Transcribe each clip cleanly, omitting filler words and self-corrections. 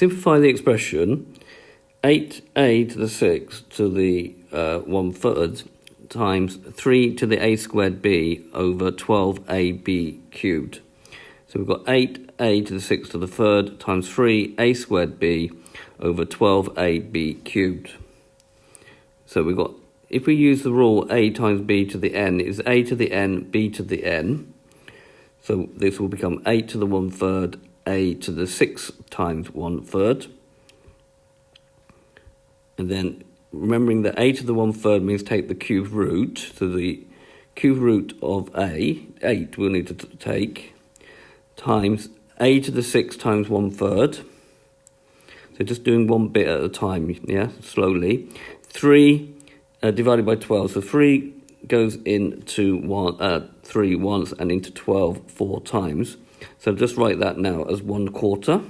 simplify the expression 8a to the 6 to the 1/3 times 3 to the a squared b over 12ab cubed. So we've got 8a to the 6 to the 3rd times 3a squared b over 12ab cubed. So we've got, if we use the rule a times b to the n, is a to the n, b to the n. So this will become 8 to the 1/3, a to the 6 times 1/3. And then remembering that a to the 1/3 means take the cube root. So the cube root of a, 8, we'll need to take, times a to the 6 times 1/3. So just doing one bit at a time, yeah, slowly. 3 divided by 12. So 3 goes into 3 once and into 12 4 times. So just write that now as 1/4.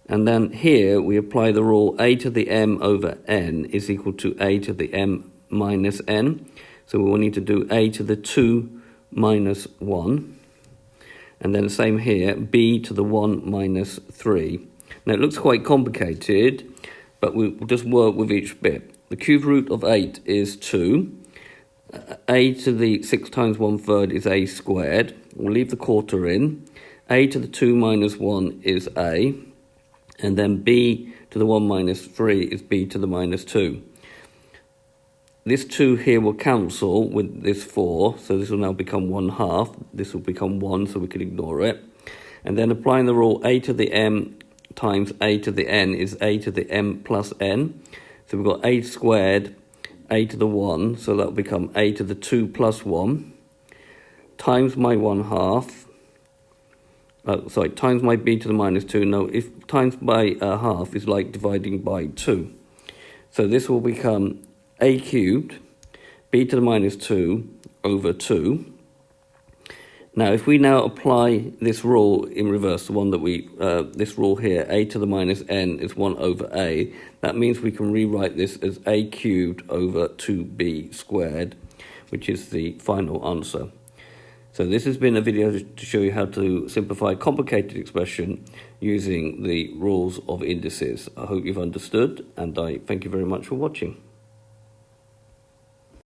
And then here we apply the rule a to the m over n is equal to a to the m minus n. So we will need to do a to the 2 minus 1. And then same here, b to the 1 minus 3. Now it looks quite complicated, but we'll just work with each bit. The cube root of 8 is 2. A to the 6 times 1/3 is a squared. We'll leave the quarter in. A to the 2 minus 1 is a. And then b to the 1 minus 3 is b to the minus 2. This 2 here will cancel with this 4, so this will now become 1/2. This will become 1, so we can ignore it. And then applying the rule a to the m times a to the n is a to the m plus n. So we've got a squared, a to the 1, so that will become a to the 2 plus 1, times my 1/2. Times my b to the minus 2. No, if times by half is like dividing by 2. So this will become a cubed, b to the minus 2 over 2. Now, if we now apply this rule in reverse, the one that this rule here, a to the minus n is 1 over a, that means we can rewrite this as a cubed over 2b squared, which is the final answer. So this has been a video to show you how to simplify a complicated expression using the rules of indices. I hope you've understood, and I thank you very much for watching.